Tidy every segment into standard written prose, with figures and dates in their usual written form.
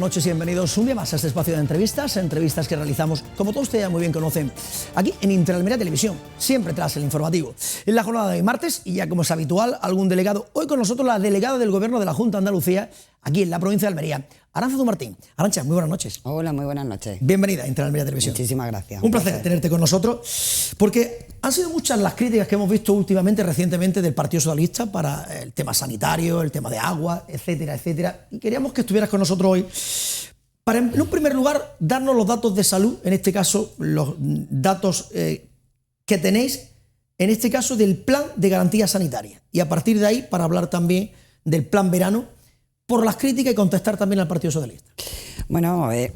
noches y bienvenidos un día más a este espacio de entrevistas que realizamos, como todos ustedes ya muy bien conocen, aquí en Interalmería Televisión, siempre tras el informativo. En la jornada de hoy martes, y ya como es habitual, algún delegado, hoy con nosotros la delegada del Gobierno de la Junta de Andalucía, aquí en la provincia de Almería, Arantxa Martín. Arantxa, muy buenas noches. Hola, muy buenas noches. Bienvenida a Interalmería Televisión. Muchísimas gracias. Un placer tenerte con nosotros, porque han sido muchas las críticas que hemos visto recientemente del Partido Socialista para el tema sanitario, el tema de agua, etcétera, etcétera. Y queríamos que estuvieras con nosotros hoy para, en un primer lugar, darnos los datos de salud, en este caso, los datos que tenéis, en este caso, del plan de garantía sanitaria. Y a partir de ahí, para hablar también del plan verano, por las críticas y contestar también al Partido Socialista. Bueno, que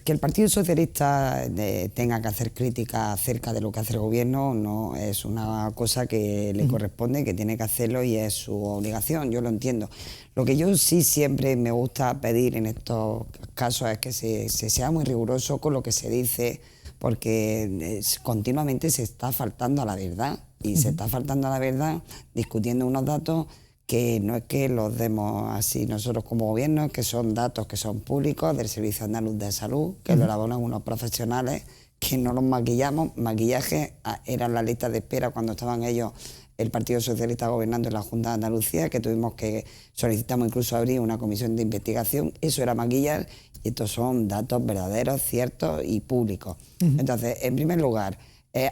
el Partido Socialista tenga que hacer críticas acerca de lo que hace el Gobierno no es una cosa que le corresponde, que tiene que hacerlo y es su obligación, yo lo entiendo. Lo que yo sí siempre me gusta pedir en estos casos es que se sea muy riguroso con lo que se dice, porque continuamente se está faltando a la verdad y se está faltando a la verdad discutiendo unos datos que no es que los demos así nosotros como gobierno, que son datos que son públicos del Servicio Andaluz de Salud, que lo elaboran unos profesionales que no los maquillamos. Maquillaje eran las listas de espera cuando estaban ellos, el Partido Socialista gobernando en la Junta de Andalucía, que tuvimos que solicitamos incluso abrir una comisión de investigación. Eso era maquillar y estos son datos verdaderos, ciertos y públicos. Entonces, en primer lugar,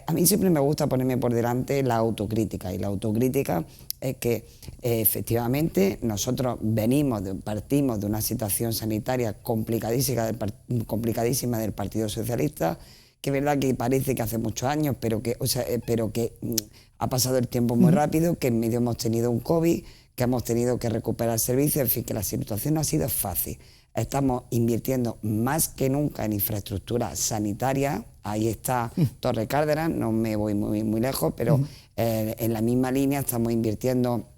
a mí siempre me gusta ponerme por delante la autocrítica, y la autocrítica es que efectivamente nosotros partimos de una situación sanitaria complicadísima del Partido Socialista, que es verdad que parece que hace muchos años, pero que ha pasado el tiempo muy rápido, que en medio hemos tenido un COVID, que hemos tenido que recuperar servicios, en fin, que la situación no ha sido fácil. Estamos invirtiendo más que nunca en infraestructura sanitaria. Ahí está Torre Cárdenas, no me voy muy lejos, pero en la misma línea estamos invirtiendo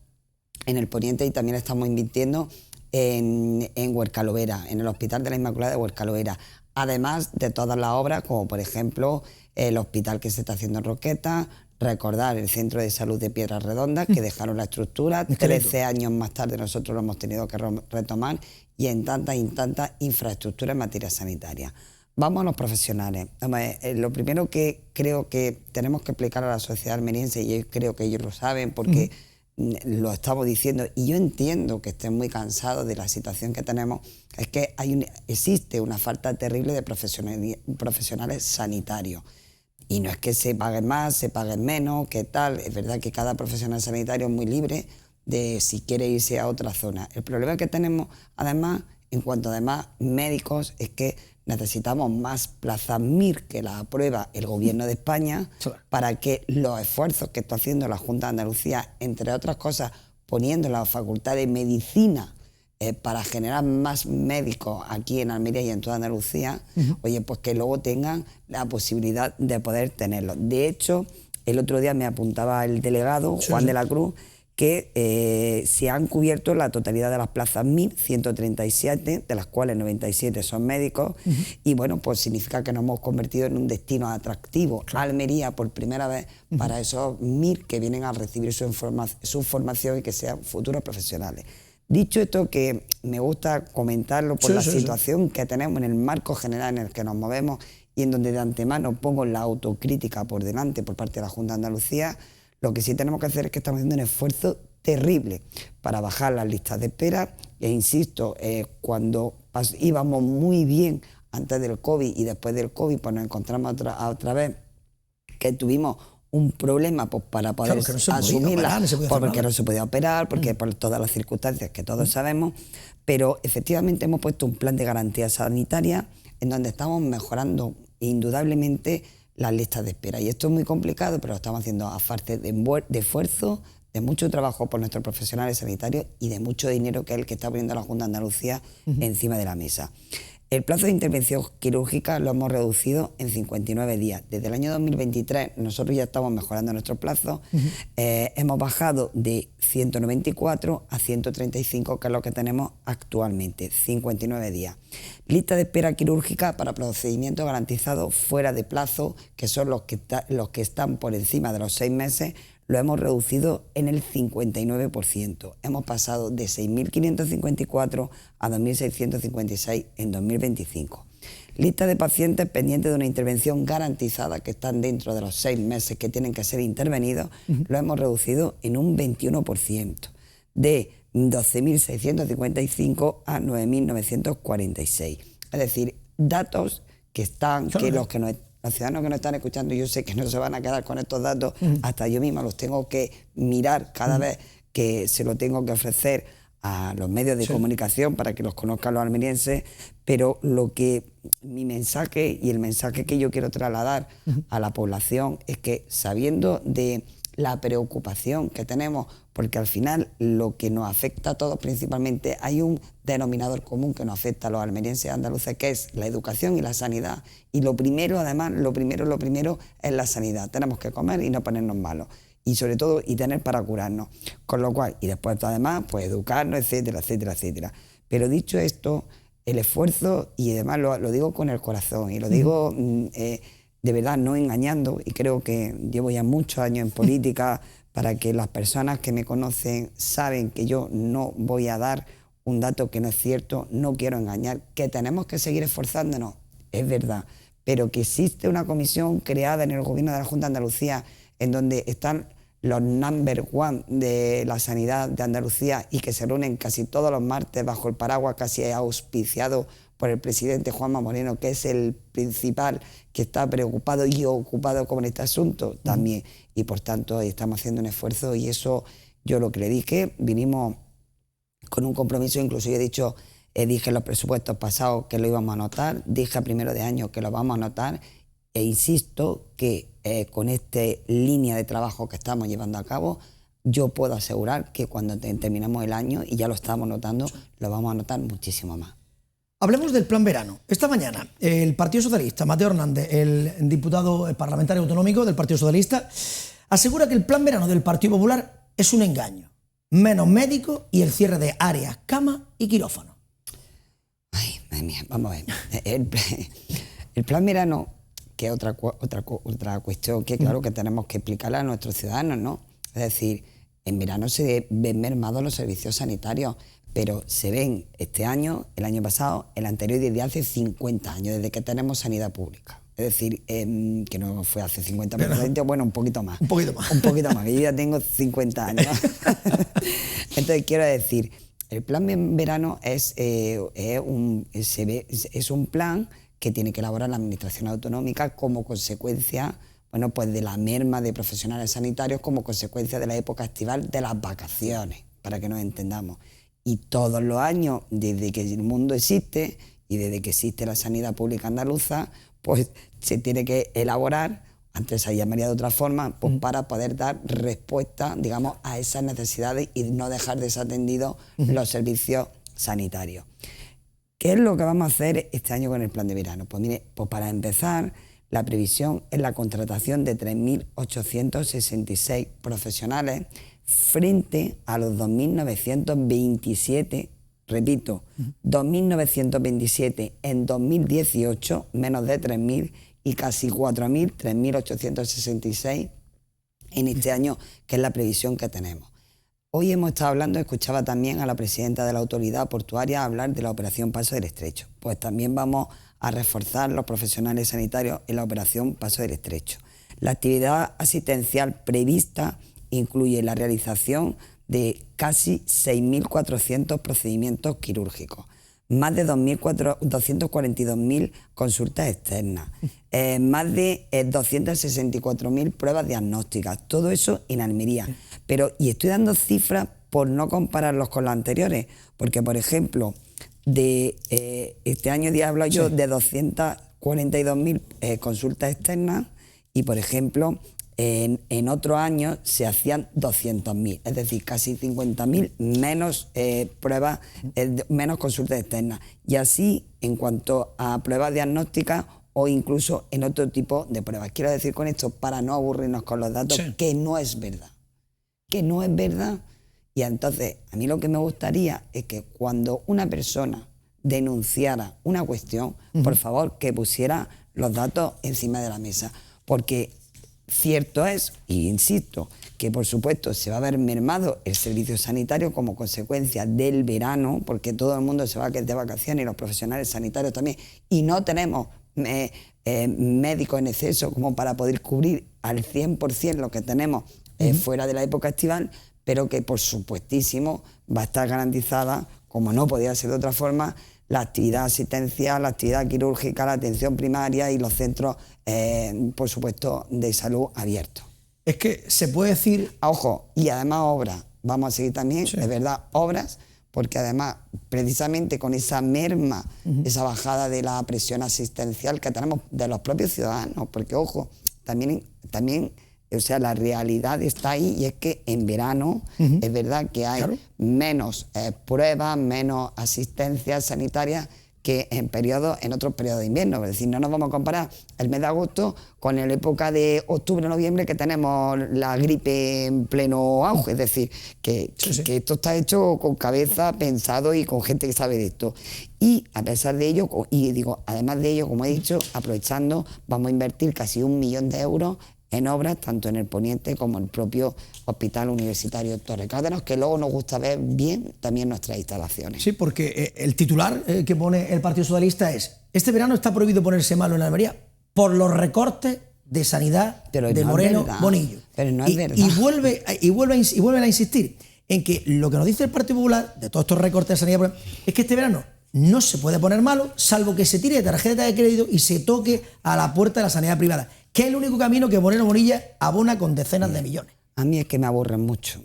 en el Poniente y también estamos invirtiendo en Huercalovera, en el Hospital de la Inmaculada de Huercalovera. Además de todas las obras, como por ejemplo el hospital que se está haciendo en Roqueta, recordar el Centro de Salud de Piedras Redondas, que dejaron la estructura, 13 años más tarde nosotros lo hemos tenido que retomar, y en tantas infraestructuras en materia sanitaria. Vamos a los profesionales. Lo primero que creo que tenemos que explicar a la sociedad almeriense, y yo creo que ellos lo saben porque lo estamos diciendo, y yo entiendo que estén muy cansados de la situación que tenemos, es que existe una falta terrible de profesionales sanitarios. Y no es que se paguen más, se paguen menos, qué tal. Es verdad que cada profesional sanitario es muy libre de si quiere irse a otra zona. El problema que tenemos, además, en cuanto a médicos, es que necesitamos más plazas MIR que la aprueba el Gobierno de España para que los esfuerzos que está haciendo la Junta de Andalucía, entre otras cosas, poniendo la Facultad de Medicina para generar más médicos aquí en Almería y en toda Andalucía, oye, pues que luego tengan la posibilidad de poder tenerlo. De hecho, el otro día me apuntaba el delegado, Juan de la Cruz, que se han cubierto la totalidad de las plazas MIR, 137, de las cuales 97 son médicos, y bueno, pues significa que nos hemos convertido en un destino atractivo. Almería, por primera vez, para esos MIR que vienen a recibir su formación y que sean futuros profesionales. Dicho esto, que me gusta comentarlo por la situación que tenemos en el marco general en el que nos movemos y en donde de antemano pongo la autocrítica por delante por parte de la Junta de Andalucía, lo que sí tenemos que hacer es que estamos haciendo un esfuerzo terrible para bajar las listas de espera. E insisto, cuando íbamos muy bien antes del COVID y después del COVID, pues nos encontramos otra vez que tuvimos un problema pues, para poder asumirla, porque no se podía operar, porque por todas las circunstancias que todos sabemos, pero efectivamente hemos puesto un plan de garantía sanitaria en donde estamos mejorando indudablemente las listas de espera. Y esto es muy complicado, pero lo estamos haciendo a parte de esfuerzo, de mucho trabajo por nuestros profesionales sanitarios y de mucho dinero que es el que está poniendo la Junta de Andalucía encima de la mesa. El plazo de intervención quirúrgica lo hemos reducido en 59 días. Desde el año 2023 nosotros ya estamos mejorando nuestros plazos. Hemos bajado de 194 a 135, que es lo que tenemos actualmente, 59 días. Lista de espera quirúrgica para procedimientos garantizados fuera de plazo, que son los que están por encima de los 6 meses, lo hemos reducido en el 59%. Hemos pasado de 6.554 a 2.656 en 2025. Lista de pacientes pendientes de una intervención garantizada, que están dentro de los 6 meses que tienen que ser intervenidos, lo hemos reducido en un 21%, de 12.655 a 9.946. Es decir, datos que están, que los ciudadanos que nos están escuchando, yo sé que no se van a quedar con estos datos, hasta yo misma los tengo que mirar cada vez que se lo tengo que ofrecer a los medios de comunicación para que los conozcan los almerienses, pero mi mensaje y el mensaje que yo quiero trasladar a la población es que, sabiendo de la preocupación que tenemos, porque al final lo que nos afecta a todos principalmente, hay un denominador común que nos afecta a los almerienses andaluces, que es la educación y la sanidad. Y lo primero, además, lo primero es la sanidad. Tenemos que comer y no ponernos malos. Y sobre todo, y tener para curarnos. Con lo cual, y después además, pues educarnos, etcétera, etcétera, etcétera. Pero dicho esto, el esfuerzo, y además lo digo con el corazón, y lo digo de verdad, no engañando, y creo que llevo ya muchos años en política para que las personas que me conocen saben que yo no voy a dar un dato que no es cierto, no quiero engañar, que tenemos que seguir esforzándonos, es verdad, pero que existe una comisión creada en el gobierno de la Junta de Andalucía en donde están los number one de la sanidad de Andalucía y que se reúnen casi todos los martes bajo el paraguas casi auspiciado por el presidente Juanma Moreno, que es el principal que está preocupado y ocupado con este asunto también. Y por tanto estamos haciendo un esfuerzo, y eso yo lo que le dije, vinimos con un compromiso, incluso yo he dicho, dije en los presupuestos pasados que lo íbamos a anotar, dije a primero de año que lo vamos a anotar, e insisto que con esta línea de trabajo que estamos llevando a cabo, yo puedo asegurar que cuando terminamos el año, y ya lo estamos notando, lo vamos a notar muchísimo más. Hablemos del plan verano. Esta mañana el Partido Socialista, Mateo Hernández, el diputado parlamentario autonómico del Partido Socialista, asegura que el plan verano del Partido Popular es un engaño. Menos médicos y el cierre de áreas, camas y quirófanos. Ay, madre mía, vamos a ver. El plan verano, que es otra cuestión que claro que tenemos que explicarle a nuestros ciudadanos, ¿no? Es decir, en verano se ven mermados los servicios sanitarios, pero se ven este año, el año pasado, el anterior, desde hace 50 años, desde que tenemos sanidad pública. Es decir, que no fue hace 50 años, bueno, un poquito más. Un poquito más. Un poquito más, que yo ya tengo 50 años. Entonces, quiero decir, el plan verano es un plan que tiene que elaborar la Administración Autonómica como consecuencia, bueno, pues de la merma de profesionales sanitarios, como consecuencia de la época estival, de las vacaciones, para que nos entendamos. Y todos los años, desde que el mundo existe y desde que existe la sanidad pública andaluza, pues se tiene que elaborar, antes se llamaría de otra forma, pues para poder dar respuesta, digamos, a esas necesidades y no dejar desatendidos los servicios sanitarios. ¿Qué es lo que vamos a hacer este año con el plan de verano? Pues mire, pues para empezar, la previsión es la contratación de 3.866 profesionales frente a los 2.927, repito, 2.927 en 2018, menos de 3.000, y casi 4.000, 3.866 en este año, que es la previsión que tenemos. Hoy hemos estado hablando, escuchaba también a la presidenta de la Autoridad Portuaria hablar de la operación Paso del Estrecho. Pues también vamos a reforzar los profesionales sanitarios en la operación Paso del Estrecho. La actividad asistencial prevista incluye la realización de casi 6.400 procedimientos quirúrgicos, más de 242.000 consultas externas, más de 264.000 pruebas diagnósticas, todo eso en Almería. Pero, y estoy dando cifras por no compararlos con las anteriores, porque, por ejemplo, de este año ya hablo yo de 242.000 consultas externas, y, por ejemplo, en otro año se hacían 200.000, es decir, casi 50.000 menos pruebas, menos consultas externas. Y así en cuanto a pruebas diagnósticas o incluso en otro tipo de pruebas. Quiero decir con esto, para no aburrirnos con los datos, que no es verdad. Que no es verdad. Y entonces, a mí lo que me gustaría es que cuando una persona denunciara una cuestión, por favor, que pusiera los datos encima de la mesa. Porque Cierto es, y insisto, que por supuesto se va a ver mermado el servicio sanitario como consecuencia del verano, porque todo el mundo se va a quedar de vacaciones y los profesionales sanitarios también, y no tenemos médicos en exceso como para poder cubrir al 100% lo que tenemos fuera de la época estival, pero que por supuestísimo va a estar garantizada, como no podía ser de otra forma, la actividad asistencial, la actividad quirúrgica, la atención primaria y los centros, por supuesto, de salud abiertos. Es que se puede decir... Ojo, y además obras. Vamos a seguir también, de verdad, obras, porque además, precisamente con esa merma, esa bajada de la presión asistencial que tenemos de los propios ciudadanos, porque, ojo, también o sea, la realidad está ahí, y es que en verano es verdad que hay menos pruebas, menos asistencia sanitaria que en otros periodos de invierno. Es decir, no nos vamos a comparar el mes de agosto con la época de octubre o noviembre, que tenemos la gripe en pleno auge. Es decir, que esto está hecho con cabeza, pensado y con gente que sabe de esto. Y a pesar de ello, y digo, además de ello, como he dicho, aprovechando, vamos a invertir casi 1 millón de euros en obras, tanto en el Poniente como en el propio Hospital Universitario Torre Cádenas, que luego nos gusta ver bien también nuestras instalaciones. Sí, porque el titular que pone el Partido Socialista es: este verano está prohibido ponerse malo en Almería por los recortes de sanidad de Moreno Bonillo. Pero no es verdad. Y vuelven a insistir en que lo que nos dice el Partido Popular de todos estos recortes de sanidad es que este verano no se puede poner malo, salvo que se tire de tarjeta de crédito y se toque a la puerta de la sanidad privada, que es el único camino que Moreno Bonilla abona con decenas de millones. A mí es que me aburren mucho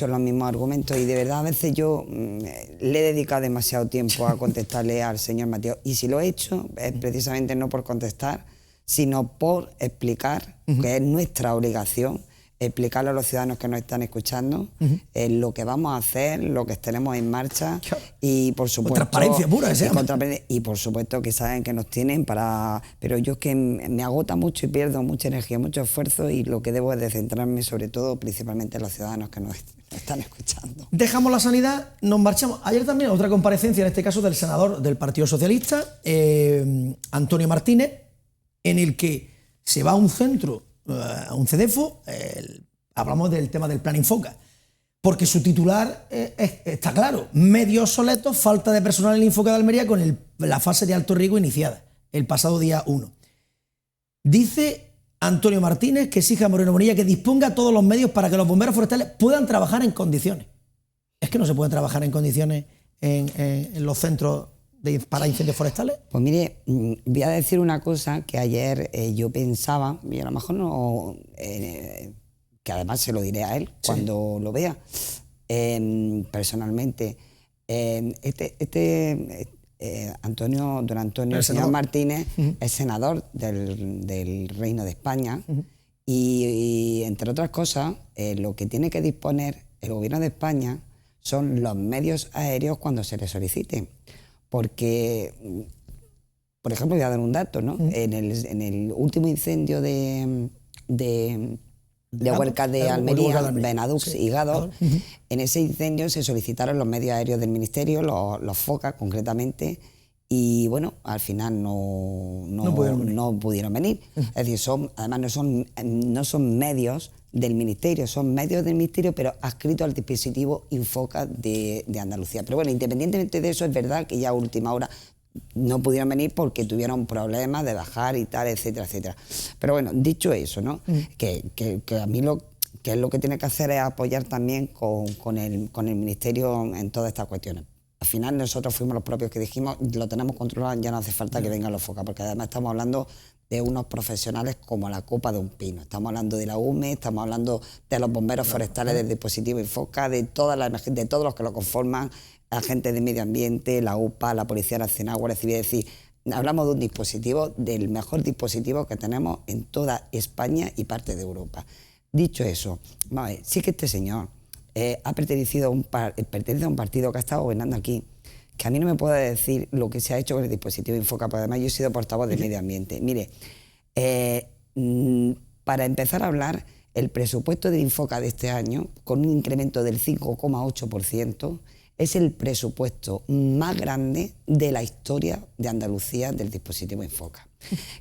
los mismos argumentos, y de verdad a veces yo le he dedicado demasiado tiempo a contestarle al señor Mateo, y si lo he hecho es precisamente no por contestar, sino por explicar, que es nuestra obligación, explicarle a los ciudadanos que nos están escuchando lo que vamos a hacer, lo que tenemos en marcha, y por supuesto... Transparencia pura, y por supuesto que saben que nos tienen para... Pero yo es que me agota mucho y pierdo mucha energía, mucho esfuerzo, y lo que debo es de centrarme sobre todo, principalmente en los ciudadanos que nos están escuchando. Dejamos la sanidad, nos marchamos. Ayer también otra comparecencia, en este caso del senador del Partido Socialista, Antonio Martínez, en el que se va a un centro, a un CEDEFO, hablamos del tema del Plan Infoca, porque su titular está claro: medios obsoletos, falta de personal en el Infoca de Almería con la fase de alto riesgo iniciada el pasado día 1. Dice Antonio Martínez que exige a Moreno Bonilla que disponga todos los medios para que los bomberos forestales puedan trabajar en condiciones. Es que no se puede trabajar en condiciones en los centros para incendios forestales. Pues mire, voy a decir una cosa que ayer yo pensaba, y a lo mejor no, que además se lo diré a él cuando lo vea personalmente. Don Antonio, el señor Martínez, es senador del Reino de España, y entre otras cosas, lo que tiene que disponer el gobierno de España son los medios aéreos cuando se le soliciten. Porque, por ejemplo, voy a dar un dato, ¿no? En el último incendio de Huercas de Almería, Benadux y Gádor, en ese incendio se solicitaron los medios aéreos del Ministerio, los FOCA concretamente, y bueno, al final no pudieron venir. Es decir, además no son medios del Ministerio, son medios del Ministerio, pero adscritos al dispositivo Infoca de Andalucía. Pero bueno, independientemente de eso, es verdad que ya a última hora no pudieron venir porque tuvieron problemas de bajar y tal, etcétera, etcétera. Pero bueno, dicho eso, ¿no? Que a mí que es lo que tiene que hacer es apoyar también con el Ministerio en todas estas cuestiones. Al final nosotros fuimos los propios que dijimos: lo tenemos controlado, ya no hace falta que vengan los FOCA, porque además estamos hablando de unos profesionales como la copa de un pino. Estamos hablando de la UME, estamos hablando de los bomberos forestales del dispositivo Infoca, de todos los que lo conforman, agentes de medio ambiente, la UPA, la Policía Nacional, Guardia Civil. Es decir, hablamos de un dispositivo, del mejor dispositivo que tenemos en toda España y parte de Europa. Dicho eso, vamos a ver, sí que este señor pertenece a un partido que ha estado gobernando aquí, que a mí no me puede decir lo que se ha hecho con el dispositivo Infoca, porque además yo he sido portavoz de medio ambiente. Mire, para empezar a hablar, el presupuesto de Infoca de este año, con un incremento del 5,8%, es el presupuesto más grande de la historia de Andalucía del dispositivo Infoca.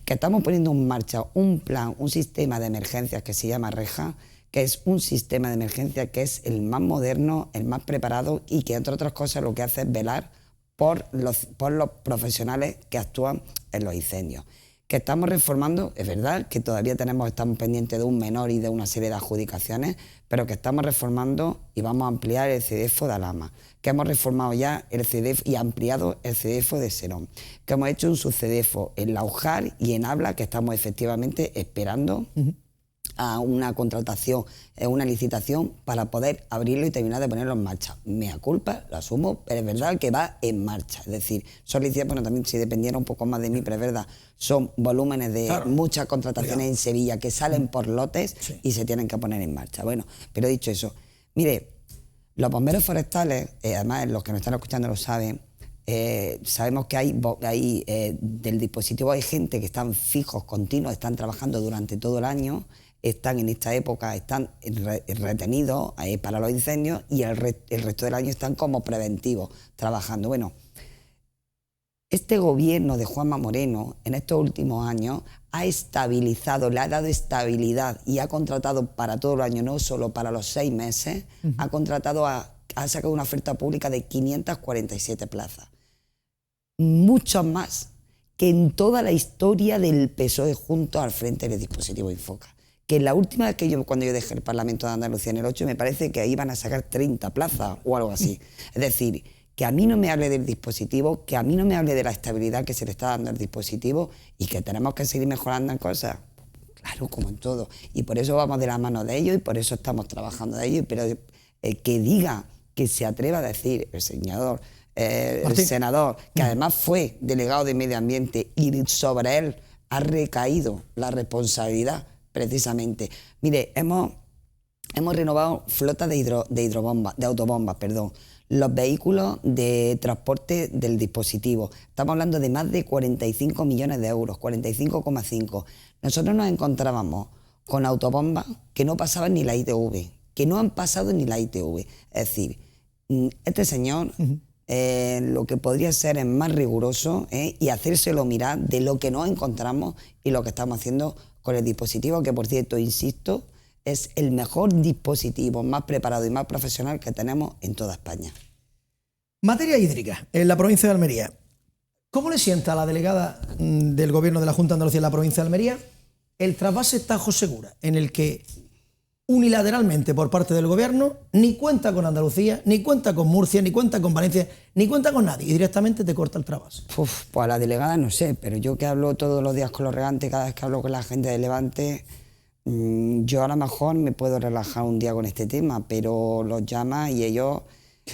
Que estamos poniendo en marcha un plan, un sistema de emergencias que se llama REJA, que es un sistema de emergencia que es el más moderno, el más preparado y que, entre otras cosas, lo que hace es velar por los profesionales que actúan en los incendios. Que estamos reformando, es verdad que todavía estamos pendientes de un menor y de una serie de adjudicaciones, pero que estamos reformando y vamos a ampliar el CEDEFO de Alhama, que hemos reformado ya el CEDEFO y ampliado el CEDEFO de Serón, que hemos hecho un subcedefo en La Ujar y en Abla, que estamos efectivamente esperando a una contratación, una licitación para poder abrirlo y terminar de ponerlo en marcha. Mea culpa, lo asumo, pero es verdad que va en marcha. Es decir, son licitaciones, bueno, también si dependiera un poco más de mí, pero es verdad, son volúmenes de muchas contrataciones en Sevilla que salen por lotes y se tienen que poner en marcha. Bueno, pero dicho eso, mire, los bomberos forestales, además los que nos están escuchando lo saben, sabemos que hay del dispositivo hay gente que están fijos, continuos, están trabajando durante todo el año, están en esta época, están retenidos para los incendios y el resto del año están como preventivos, trabajando. Bueno, este gobierno de Juanma Moreno en estos últimos años ha estabilizado, le ha dado estabilidad y ha contratado para todo el año, no solo para los 6 meses, ha sacado una oferta pública de 547 plazas. Muchos más que en toda la historia del PSOE junto al frente del dispositivo Infoca. Que la última vez cuando yo dejé el Parlamento de Andalucía en el 8, me parece que iban a sacar 30 plazas o algo así. Es decir, que a mí no me hable del dispositivo, que a mí no me hable de la estabilidad que se le está dando al dispositivo y que tenemos que seguir mejorando en cosas. Claro, como en todo. Y por eso vamos de la mano de ellos y por eso estamos trabajando de ellos. Pero que diga, que se atreva a decir el senador, que además fue delegado de Medio Ambiente y sobre él ha recaído la responsabilidad precisamente. Mire, hemos renovado flotas de autobombas, los vehículos de transporte del dispositivo. Estamos hablando de más de 45 millones de euros, 45,5. Nosotros nos encontrábamos con autobombas que no pasaban ni la ITV, que no han pasado ni la ITV. Es decir, este señor lo que podría ser es más riguroso y hacérselo mirar de lo que nos encontramos y lo que estamos haciendo con el dispositivo, que por cierto, insisto, es el mejor dispositivo, más preparado y más profesional que tenemos en toda España. Materia hídrica, en la provincia de Almería. ¿Cómo le sienta a la delegada del Gobierno de la Junta de Andalucía en la provincia de Almería el trasvase Tajo Segura, en el que unilateralmente por parte del Gobierno ni cuenta con Andalucía, ni cuenta con Murcia, ni cuenta con Valencia, ni cuenta con nadie y directamente te corta el trasvase? Pues a la delegada no sé, pero yo que hablo todos los días con los regantes, cada vez que hablo con la gente de Levante, yo a lo mejor me puedo relajar un día con este tema, pero los llama y ellos...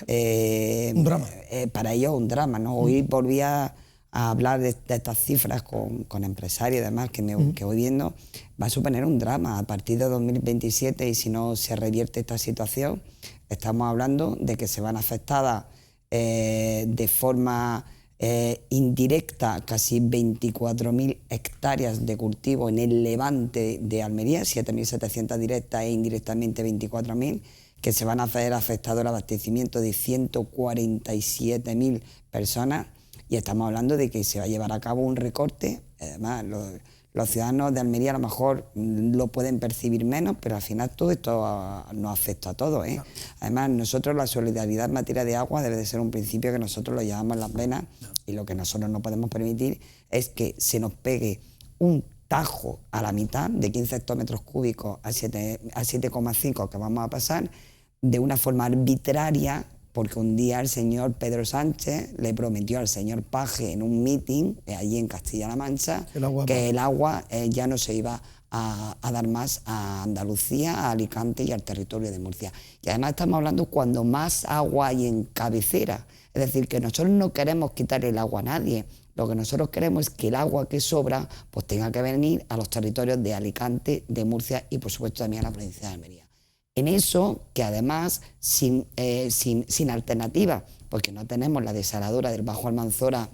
un drama. Para ellos un drama, ¿no? Hoy volví a hablar de estas cifras con empresarios y demás que voy viendo. Va a suponer un drama a partir de 2027 y si no se revierte esta situación, estamos hablando de que se van afectadas de forma indirecta casi 24.000 hectáreas de cultivo en el levante de Almería, 7.700 directas e indirectamente 24.000, que se van a ver afectado el abastecimiento de 147.000 personas y estamos hablando de que se va a llevar a cabo un recorte. Además, los ciudadanos de Almería a lo mejor lo pueden percibir menos, pero al final todo esto nos afecta a todos, ¿eh? No. Además, nosotros la solidaridad en materia de agua debe de ser un principio que nosotros lo llevamos en las venas y lo que nosotros no podemos permitir es que se nos pegue un tajo a la mitad de 15 hectómetros cúbicos a 7,5 que vamos a pasar de una forma arbitraria, porque un día el señor Pedro Sánchez le prometió al señor Paje en un meeting allí en Castilla-La Mancha que el agua ya no se iba a dar más a Andalucía, a Alicante y al territorio de Murcia. Y además estamos hablando cuando más agua hay en cabecera. Es decir, que nosotros no queremos quitar el agua a nadie. Lo que nosotros queremos es que el agua que sobra pues tenga que venir a los territorios de Alicante, de Murcia y por supuesto también a la provincia de Almería. En eso, que además sin alternativa, porque no tenemos la desaladora del Bajo Almanzora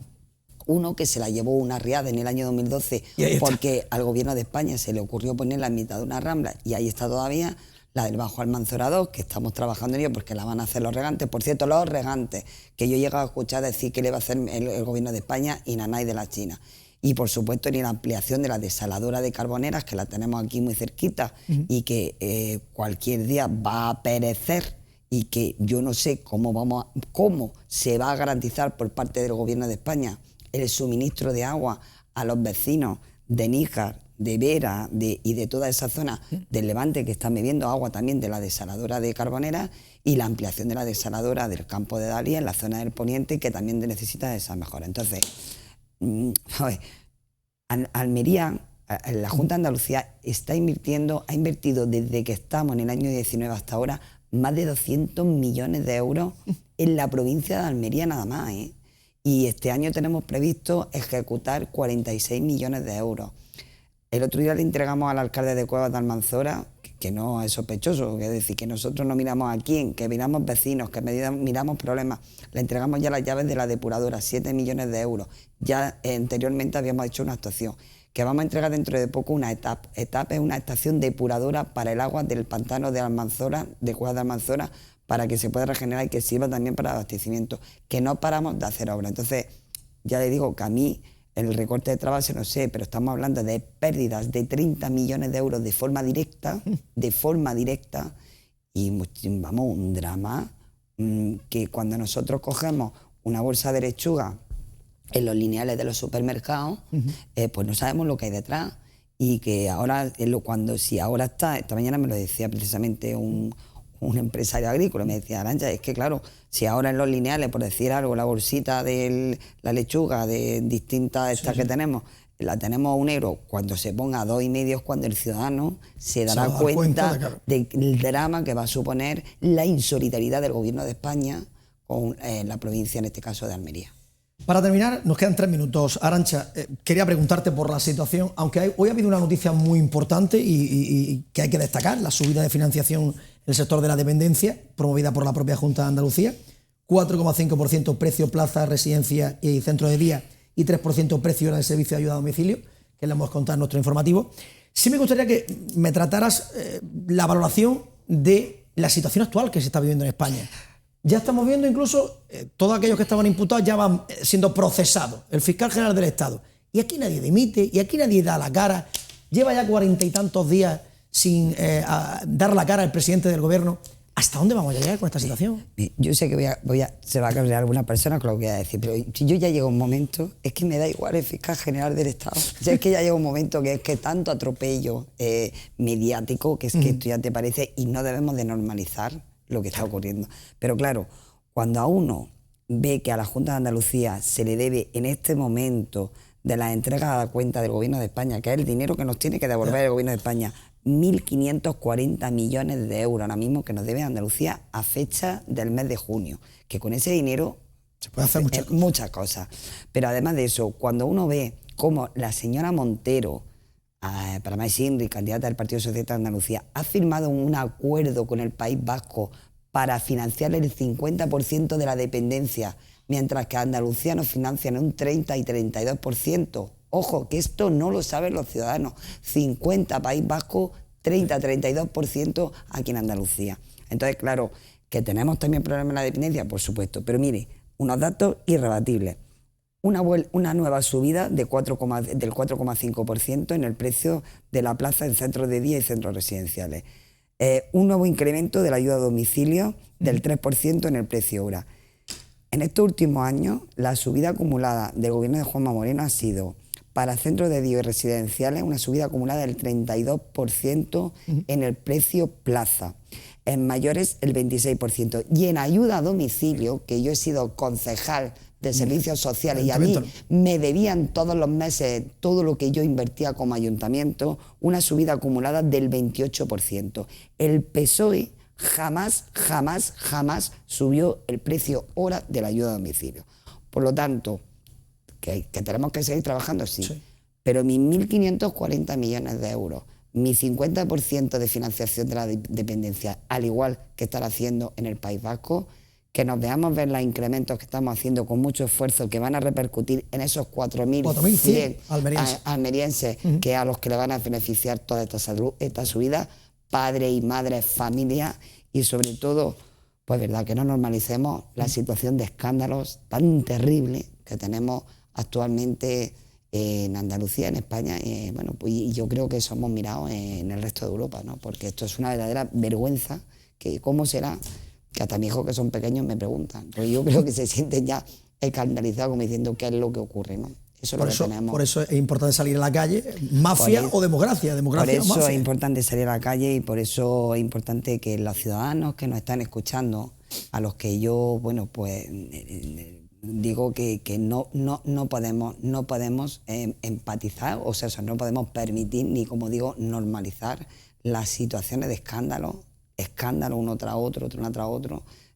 1, que se la llevó una riada en el año 2012 porque al gobierno de España se le ocurrió ponerla en mitad de una rambla y ahí está todavía. la del Bajo Almanzora 2, que estamos trabajando en ello porque la van a hacer los regantes. Por cierto, los regantes, que yo he llegado a escuchar decir que le va a hacer el gobierno de España y nanay de la China. Y por supuesto ni la ampliación de la desaladora de Carboneras, que la tenemos aquí muy cerquita y que cualquier día va a perecer, y que yo no sé cómo se va a garantizar por parte del gobierno de España el suministro de agua a los vecinos de Níjar, de Vera y de toda esa zona del Levante, que están bebiendo agua también de la desaladora de Carboneras, y la ampliación de la desaladora del campo de Dalí en la zona del Poniente, que también necesita esas mejoras. Entonces, Almería, la Junta de Andalucía ha invertido desde que estamos en el año 19 hasta ahora más de 200 millones de euros en la provincia de Almería nada más, ¿eh? Y este año tenemos previsto ejecutar 46 millones de euros. El otro día le entregamos al alcalde de Cuevas de Almanzora, que no es sospechoso, es decir, que nosotros no miramos a quién, que miramos vecinos, que miramos problemas. Le entregamos ya las llaves de la depuradora, 7 millones de euros. Ya anteriormente habíamos hecho una actuación, que vamos a entregar dentro de poco una etapa. Etapa es una estación depuradora para el agua del pantano de Almanzora, de Cuevas de Almanzora, para que se pueda regenerar y que sirva también para abastecimiento, que no paramos de hacer obras. Entonces, ya le digo que a mí el recorte de trabajo no sé, pero estamos hablando de pérdidas de 30 millones de euros de forma directa, y vamos, un drama que cuando nosotros cogemos una bolsa de lechuga en los lineales de los supermercados, pues no sabemos lo que hay detrás, y que ahora, esta mañana me lo decía precisamente un empresario agrícola, me decía, Arantxa, es que claro, si ahora en los lineales, por decir algo, la bolsita de la lechuga de distintas que tenemos, la tenemos a €1, cuando se ponga a 2,5 es cuando el ciudadano se dará cuenta del drama que va a suponer la insolidaridad del gobierno de España con la provincia, en este caso de Almería. Para terminar, nos quedan 3 minutos. Arantxa, quería preguntarte por la situación, aunque hoy ha habido una noticia muy importante y que hay que destacar, la subida de financiación en el sector de la dependencia, promovida por la propia Junta de Andalucía, 4,5% precio plaza, residencia y centro de día, y 3% precio hora de servicio de ayuda a domicilio, que le hemos contado en nuestro informativo. Sí me gustaría que me trataras la valoración de la situación actual que se está viviendo en España. Ya estamos viendo incluso todos aquellos que estaban imputados ya van siendo procesados. El fiscal general del Estado. Y aquí nadie dimite, y aquí nadie da la cara. Lleva ya 40 y tantos días sin dar la cara al presidente del gobierno. ¿Hasta dónde vamos a llegar con esta situación? Yo sé que se va a cabrear alguna persona con lo que voy a decir, pero si yo ya llego a un momento, es que me da igual el fiscal general del Estado. O sea, es que ya llega un momento que es que tanto atropello mediático, que es que esto ya te parece, y no debemos de normalizar lo que está ocurriendo. Pero claro, cuando a uno ve que a la Junta de Andalucía se le debe en este momento de la entrega a la cuenta del gobierno de España, que es el dinero que nos tiene que devolver el gobierno de España, 1.540 millones de euros ahora mismo que nos debe Andalucía a fecha del mes de junio, que con ese dinero se puede hacer muchas cosas. Pero además de eso, cuando uno ve cómo la señora Montero, para más Inri, candidata del Partido Socialista de Andalucía, ha firmado un acuerdo con el País Vasco para financiar el 50% de la dependencia, mientras que a Andalucía nos financian un 30 y 32%. Ojo, que esto no lo saben los ciudadanos. 50 País Vasco, 30-32% aquí en Andalucía. Entonces, claro, que tenemos también problemas en la dependencia, por supuesto. Pero mire, unos datos irrebatibles. Una nueva subida del 4,5% en el precio de la plaza en centros de día y centros residenciales. Un nuevo incremento de la ayuda a domicilio del 3% en el precio hora. En estos últimos años, la subida acumulada del gobierno de Juanma Moreno ha sido, para centros de día y residenciales, una subida acumulada del 32% en el precio plaza. En mayores, el 26%. Y en ayuda a domicilio, que yo he sido concejal de servicios sociales y a mí me debían todos los meses todo lo que yo invertía como ayuntamiento, una subida acumulada del 28%. El PSOE jamás subió el precio hora de la ayuda a domicilio. Por lo tanto, que tenemos que seguir trabajando, sí. Pero mis 1.540 millones de euros, mi 50% de financiación de la dependencia, al igual que estar haciendo en el País Vasco, que nos veamos ver los incrementos que estamos haciendo con mucho esfuerzo, que van a repercutir en esos 4.100 almerienses, que a los que le van a beneficiar toda esta subida, padres y madres, familias, y sobre todo, pues verdad, que no normalicemos la situación de escándalos tan terrible que tenemos actualmente en Andalucía, en España, bueno, pues, y yo creo que somos mirados en el resto de Europa, ¿no? Porque esto es una verdadera vergüenza, que cómo será, que hasta mis hijos que son pequeños me preguntan, pero yo creo que se sienten ya escandalizados como diciendo qué es lo que ocurre, ¿no? Eso es lo que tenemos. Por eso es importante salir a la calle, mafia o democracia, democracia o mafia. Por eso es importante salir a la calle y por eso es importante que los ciudadanos que nos están escuchando, a los que yo, bueno, pues digo que no podemos empatizar, o sea, no podemos permitir ni, como digo, normalizar las situaciones de escándalo uno tras otro,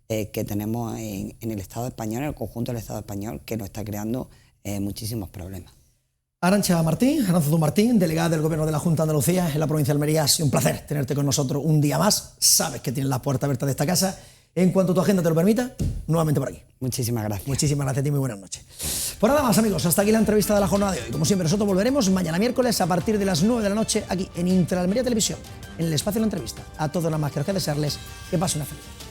que tenemos en el Estado español, en el conjunto del Estado español, que nos está creando muchísimos problemas. Arantxa Martín, delegada del Gobierno de la Junta de Andalucía en la provincia de Almería, ha sido un placer tenerte con nosotros un día más. Sabes que tienes la puerta abierta de esta casa. En cuanto tu agenda te lo permita, nuevamente por aquí. Muchísimas gracias. Muchísimas gracias a ti, muy buenas noches. Pues nada más, amigos, hasta aquí la entrevista de la jornada de hoy. Como siempre, nosotros volveremos mañana miércoles a partir de las 9 de la noche aquí en Interalmería Televisión, en el espacio de la entrevista. A todos nada más que os queda desearles que pasen una feliz noche.